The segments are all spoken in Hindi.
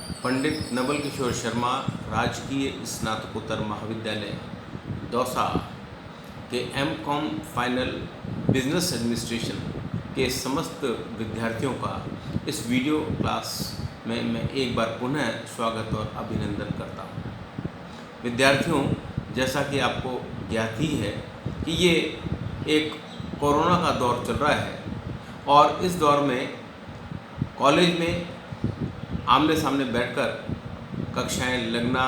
पंडित नवल किशोर शर्मा राजकीय स्नातकोत्तर महाविद्यालय दौसा के एम.कॉम फाइनल बिजनेस एडमिनिस्ट्रेशन के समस्त विद्यार्थियों का इस वीडियो क्लास में मैं एक बार पुनः स्वागत और अभिनंदन करता हूँ। विद्यार्थियों, जैसा कि आपको ज्ञात ही है कि ये एक कोरोना का दौर चल रहा है और इस दौर में कॉलेज में आमने सामने बैठकर कक्षाएं लगना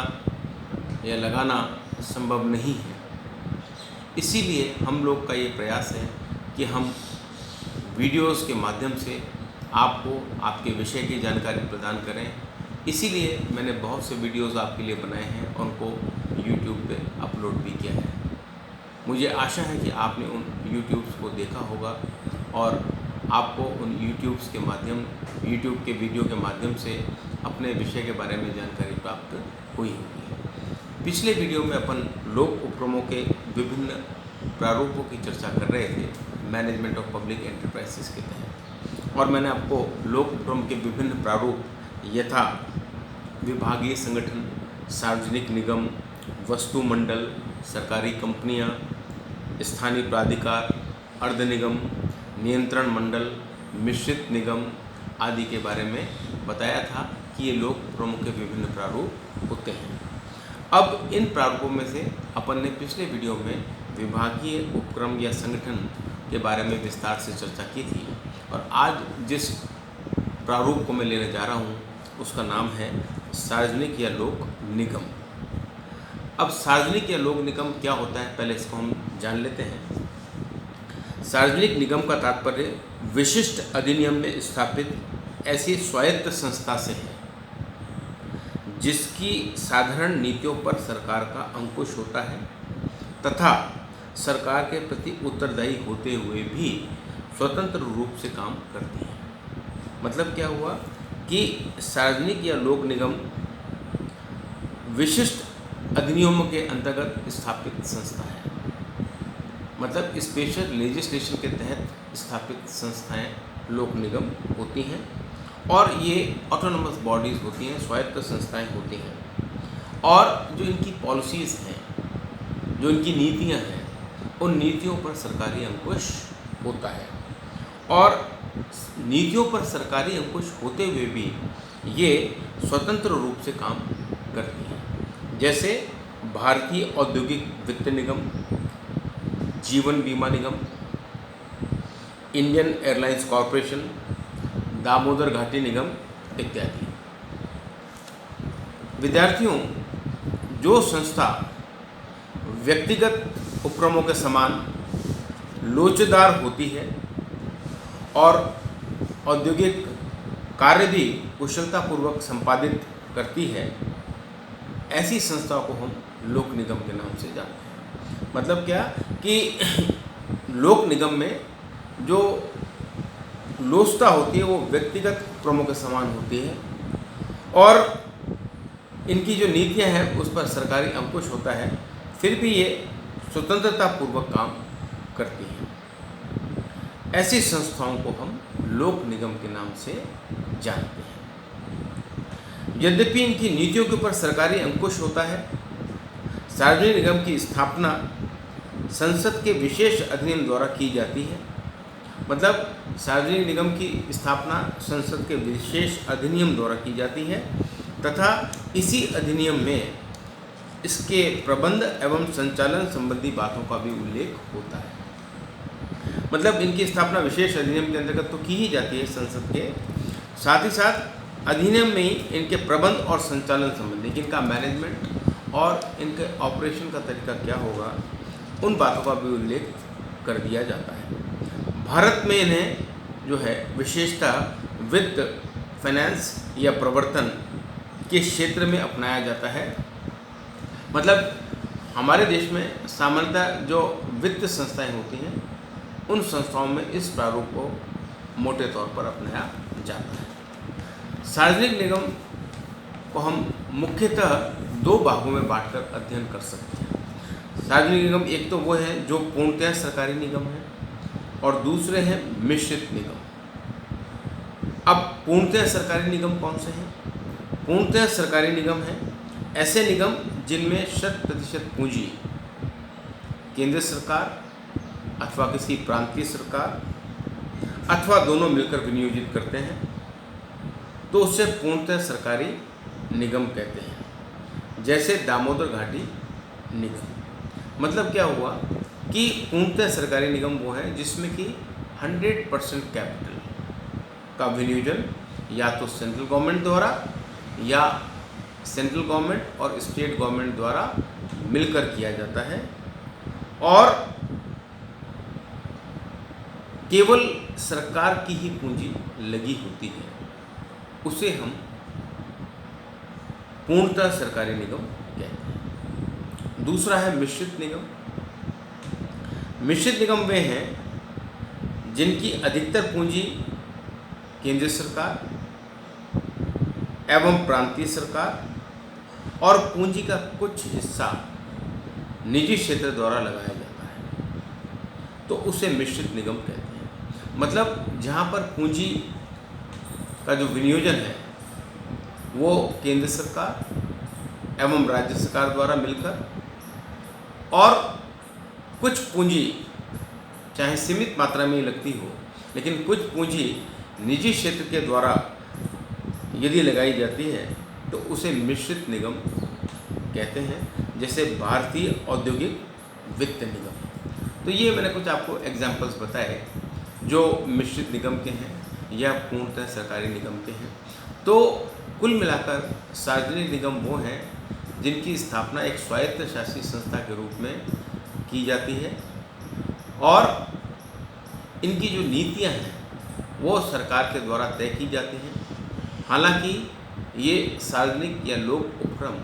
या लगाना संभव नहीं है। इसीलिए हम लोग का ये प्रयास है कि हम वीडियोस के माध्यम से आपको आपके विषय की जानकारी प्रदान करें। इसीलिए मैंने बहुत से वीडियोस आपके लिए बनाए हैं और उनको YouTube पे अपलोड भी किया है। मुझे आशा है कि आपने उन यूट्यूब्स को देखा होगा और आपको उन यूट्यूब के वीडियो के माध्यम से अपने विषय के बारे में जानकारी प्राप्त हुई होगी। पिछले वीडियो में अपन लोक उपक्रमों के विभिन्न प्रारूपों की चर्चा कर रहे थे मैनेजमेंट ऑफ पब्लिक एंटरप्राइजेस के तहत, और मैंने आपको लोक उपक्रम के विभिन्न प्रारूप यथा विभागीय संगठन, सार्वजनिक निगम, वस्तु मंडल, सरकारी कंपनियां, स्थानीय प्राधिकार, अर्ध निगम, नियंत्रण मंडल, मिश्रित निगम आदि के बारे में बताया था कि ये लोक उपक्रमों के विभिन्न प्रारूप होते हैं। अब इन प्रारूपों में से अपन ने पिछले वीडियो में विभागीय उपक्रम या संगठन के बारे में विस्तार से चर्चा की थी और आज जिस प्रारूप को मैं लेने जा रहा हूँ उसका नाम है सार्वजनिक या लोक निगम। अब सार्वजनिक या लोक निगम क्या होता है, पहले इसको हम जान लेते हैं। सार्वजनिक निगम का तात्पर्य विशिष्ट अधिनियम में स्थापित ऐसी स्वायत्त संस्था से है जिसकी साधारण नीतियों पर सरकार का अंकुश होता है तथा सरकार के प्रति उत्तरदायी होते हुए भी स्वतंत्र रूप से काम करती है। मतलब क्या हुआ कि सार्वजनिक या लोक निगम विशिष्ट अधिनियमों के अंतर्गत स्थापित संस्था है, मतलब स्पेशल लेजिस्लेशन के तहत स्थापित संस्थाएं लोक निगम होती हैं और ये ऑटोनोमस बॉडीज़ होती हैं, स्वायत्त संस्थाएं होती हैं। और जो इनकी पॉलिसीज़ हैं, जो इनकी नीतियां हैं, उन नीतियों पर सरकारी अंकुश होता है और नीतियों पर सरकारी अंकुश होते हुए भी ये स्वतंत्र रूप से काम करती हैं। जैसे भारतीय औद्योगिक वित्त निगम, जीवन बीमा निगम, इंडियन एयरलाइंस कॉरपोरेशन, दामोदर घाटी निगम इत्यादि। विद्यार्थियों, जो संस्था व्यक्तिगत उपक्रमों के समान लोचदार होती है और औद्योगिक कार्य भी कुशलतापूर्वक संपादित करती है, ऐसी संस्थाओं को हम लोक निगम के नाम से जानते हैं। मतलब क्या कि लोक निगम में जो लोचता होती है वो व्यक्तिगत उपक्रमों के समान होती है और इनकी जो नीतियां हैं उस पर सरकारी अंकुश होता है, फिर भी ये स्वतंत्रतापूर्वक काम करती हैं। ऐसी संस्थाओं को हम लोक निगम के नाम से जानते हैं। यद्यपि इनकी नीतियों के ऊपर सरकारी अंकुश होता है, सार्वजनिक निगम की स्थापना संसद के विशेष अधिनियम द्वारा की जाती है। मतलब सार्वजनिक निगम की स्थापना संसद के विशेष अधिनियम द्वारा की जाती है तथा इसी अधिनियम में इसके प्रबंध एवं संचालन संबंधी बातों का भी उल्लेख होता है। मतलब इनकी स्थापना विशेष अधिनियम के अंतर्गत तो की ही जाती है संसद के, साथ ही साथ अधिनियम में ही इनके प्रबंध और संचालन संबंधी, इनका मैनेजमेंट और इनके ऑपरेशन का तरीका क्या होगा, उन बातों का भी उल्लेख कर दिया जाता है। भारत में इन्हें जो है विशेषतः वित्त, फाइनेंस या प्रवर्तन के क्षेत्र में अपनाया जाता है। मतलब हमारे देश में सामान्यतः जो वित्त संस्थाएं होती हैं उन संस्थाओं में इस प्रारूप को मोटे तौर पर अपनाया जाता है। सार्वजनिक निगम को हम मुख्यतः दो भागों में बांटकर अध्ययन कर सकते हैं। सार्वजनिक निगम एक तो वो है जो पूर्णतः सरकारी निगम है और दूसरे हैं मिश्रित निगम। अब पूर्णतः सरकारी निगम कौन से हैं? पूर्णतः सरकारी निगम हैं ऐसे निगम जिनमें 100% पूंजी केंद्र सरकार अथवा किसी प्रांतीय सरकार अथवा दोनों मिलकर विनियोजित करते हैं, तो उसे पूर्णतः सरकारी निगम कहते हैं। जैसे दामोदर घाटी निगम। मतलब क्या हुआ कि पूर्णतः सरकारी निगम वो है जिसमें कि 100% कैपिटल का विनियोजन या तो सेंट्रल गवर्नमेंट द्वारा या सेंट्रल गवर्नमेंट और स्टेट गवर्नमेंट द्वारा मिलकर किया जाता है, और केवल सरकार की ही पूंजी लगी होती है, उसे हम पूर्णतः सरकारी निगम कहते हैं। दूसरा है मिश्रित निगम। मिश्रित निगम वे हैं जिनकी अधिकतर पूंजी केंद्र सरकार एवं प्रांतीय सरकार और पूंजी का कुछ हिस्सा निजी क्षेत्र द्वारा लगाया जाता है, तो उसे मिश्रित निगम कहते हैं। मतलब जहाँ पर पूंजी का जो विनियोजन है वो केंद्र सरकार एवं राज्य सरकार द्वारा मिलकर, और कुछ पूंजी चाहे सीमित मात्रा में ही लगती हो, लेकिन कुछ पूंजी निजी क्षेत्र के द्वारा यदि लगाई जाती है तो उसे मिश्रित निगम कहते हैं। जैसे भारतीय औद्योगिक वित्त निगम। तो ये मैंने कुछ आपको एग्जाम्पल्स बताए जो मिश्रित निगम के हैं या पूर्णतः सरकारी निगम के हैं। तो कुल मिलाकर सार्वजनिक निगम वो हैं जिनकी स्थापना एक स्वायत्त शासी संस्था के रूप में की जाती है, और इनकी जो नीतियां हैं वो सरकार के द्वारा तय की जाती हैं। हालांकि ये सार्वजनिक या लोक उपक्रम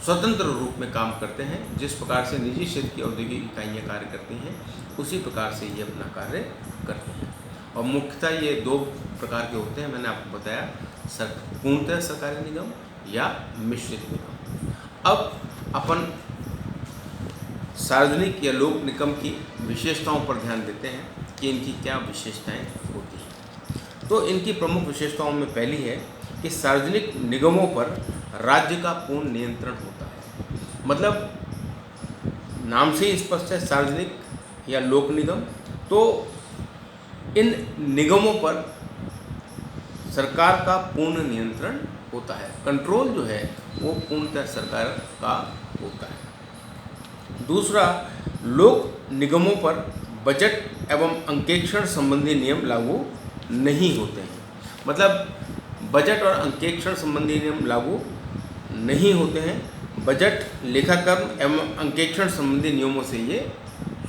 स्वतंत्र रूप में काम करते हैं। जिस प्रकार से निजी क्षेत्र की औद्योगिक इकाइयाँ कार्य करती हैं उसी प्रकार से ये अपना कार्य करते हैं, और मुख्यतः ये दो प्रकार के होते हैं। मैंने आपको बताया, पूर्णतः सरकारी निगम या मिश्रित निगम। अब अपन सार्वजनिक या लोक निगम की विशेषताओं पर ध्यान देते हैं कि इनकी क्या विशेषताएं होती हैं। तो इनकी प्रमुख विशेषताओं में पहली है कि सार्वजनिक निगमों पर राज्य का पूर्ण नियंत्रण होता है। मतलब नाम से ही स्पष्ट है, सार्वजनिक या लोक निगम, तो इन निगमों पर सरकार का पूर्ण नियंत्रण होता है। कंट्रोल जो है वो पूर्णतः सरकार का होता है। दूसरा, लोक निगमों पर बजट एवं अंकेक्षण संबंधी नियम लागू नहीं होते हैं। मतलब बजट और अंकेक्षण संबंधी नियम लागू नहीं होते हैं। बजट, लेखाकरण एवं अंकेक्षण संबंधी नियमों से ये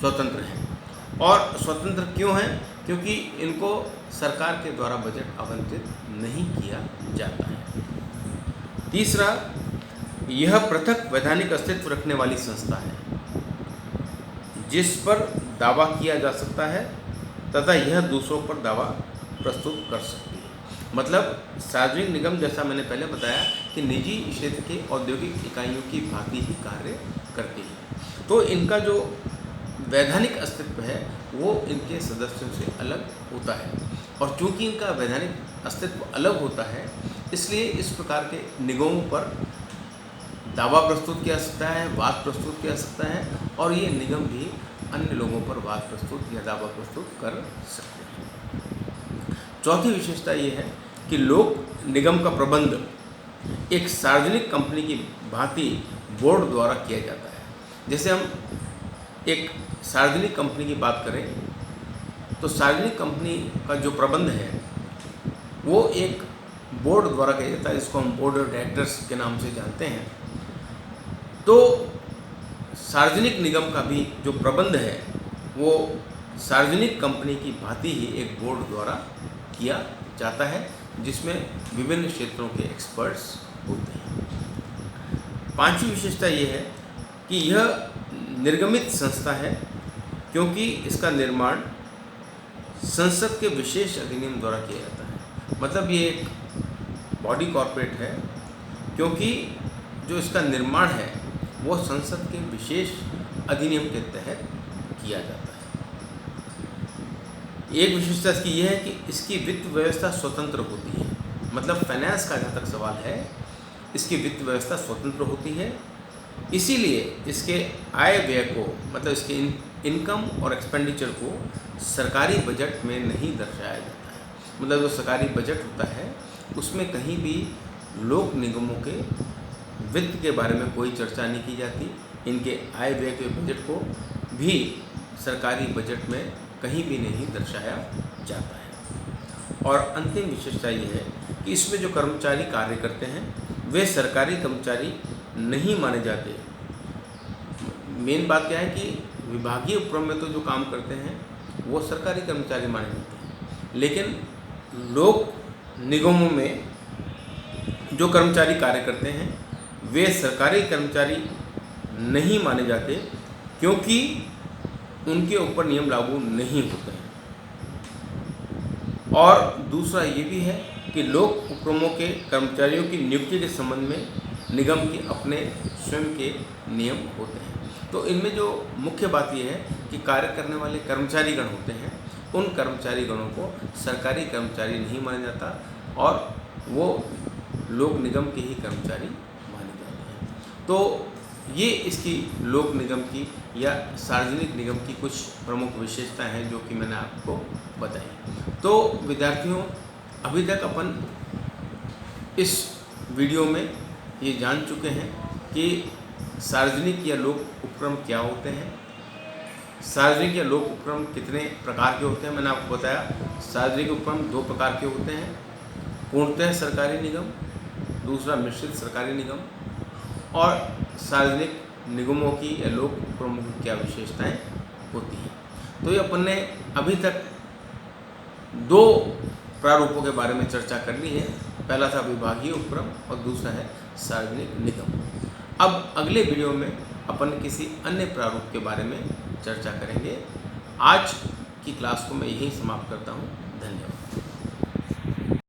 स्वतंत्र हैं। और स्वतंत्र क्यों हैं? क्योंकि इनको सरकार के द्वारा बजट आवंटित नहीं किया जाता है। तीसरा, यह पृथक वैधानिक अस्तित्व रखने वाली संस्था है जिस पर दावा किया जा सकता है तथा यह दूसरों पर दावा प्रस्तुत कर सकती है। मतलब सार्वजनिक निगम, जैसा मैंने पहले बताया, कि निजी क्षेत्र के औद्योगिक इकाइयों की भांति ही कार्य करती है। तो इनका जो वैधानिक अस्तित्व है वो इनके सदस्यों से अलग होता है, और चूंकि इनका वैधानिक अस्तित्व अलग होता है इसलिए इस प्रकार के निगमों पर दावा प्रस्तुत किया सकता है, वाद प्रस्तुत किया सकता है, और ये निगम भी अन्य लोगों पर वाद प्रस्तुत या दावा प्रस्तुत कर सकते हैं। चौथी विशेषता ये है कि लोक निगम का प्रबंध एक सार्वजनिक कंपनी की भांति बोर्ड द्वारा किया जाता है। जैसे हम एक सार्वजनिक कंपनी की बात करें तो सार्वजनिक कंपनी का जो प्रबंध है वो एक बोर्ड द्वारा किया जाता है, जिसको हम बोर्ड ऑफ डायरेक्टर्स के नाम से जानते हैं। तो सार्वजनिक निगम का भी जो प्रबंध है वो सार्वजनिक कंपनी की भांति ही एक बोर्ड द्वारा किया जाता है, जिसमें विभिन्न क्षेत्रों के एक्सपर्ट्स होते हैं। पांचवी विशेषता ये है कि यह निर्गमित संस्था है क्योंकि इसका निर्माण संसद के विशेष अधिनियम द्वारा किया जाता है। मतलब ये एक बॉडी कॉर्पोरेट है क्योंकि जो इसका निर्माण है वो संसद के विशेष अधिनियम के तहत किया जाता है। एक विशेषता इसकी यह है कि इसकी वित्त व्यवस्था स्वतंत्र होती है। मतलब फाइनेंस का जहाँ तक सवाल है, इसकी वित्त व्यवस्था स्वतंत्र होती है। इसीलिए इसके आय व्यय को, मतलब इसके इनकम और एक्सपेंडिचर को सरकारी बजट में नहीं दर्शाया जाता है। मतलब जो सरकारी बजट होता है उसमें कहीं भी लोक निगमों के वित्त के बारे में कोई चर्चा नहीं की जाती। इनके आय व्यय के बजट को भी सरकारी बजट में कहीं भी नहीं दर्शाया जाता है। और अंतिम विशेषता ये है कि इसमें जो कर्मचारी कार्य करते हैं वे सरकारी कर्मचारी नहीं माने जाते। मेन बात क्या है कि विभागीय उपक्रम में तो जो काम करते हैं वो सरकारी कर्मचारी माने जाते हैं, लेकिन लोक निगमों में जो कर्मचारी कार्य करते हैं वे सरकारी कर्मचारी नहीं माने जाते, क्योंकि उनके ऊपर नियम लागू नहीं होते हैं। और दूसरा ये भी है कि लोक उपक्रमों के कर्मचारियों की नियुक्ति के संबंध में निगम के अपने स्वयं के नियम होते हैं। तो इनमें जो मुख्य बात यह है कि कार्य करने वाले कर्मचारीगण होते हैं, उन कर्मचारीगणों को सरकारी कर्मचारी नहीं माना जाता और वो लोक निगम के ही कर्मचारी माने जाते हैं। तो ये इसकी लोक निगम की या सार्वजनिक निगम की कुछ प्रमुख विशेषताएं हैं जो कि मैंने आपको बताई। तो विद्यार्थियों, अभी तक अपन इस वीडियो में ये जान चुके हैं कि सार्वजनिक या लोक उपक्रम क्या होते हैं, सार्वजनिक या लोक उपक्रम कितने प्रकार के होते हैं। मैंने आपको बताया सार्वजनिक उपक्रम 2 प्रकार के होते हैं, पूर्णतः सरकारी निगम, दूसरा मिश्रित सरकारी निगम। और सार्वजनिक निगमों की या लोक उपक्रमों की क्या विशेषताएं होती हैं। तो ये अपन ने अभी तक 2 प्रारूपों के बारे में चर्चा कर ली है। पहला था विभागीय उपक्रम और दूसरा है सार्वजनिक निगम। अब अगले वीडियो में अपन किसी अन्य प्रारूप के बारे में चर्चा करेंगे। आज की क्लास को मैं यहीं समाप्त करता हूँ। धन्यवाद।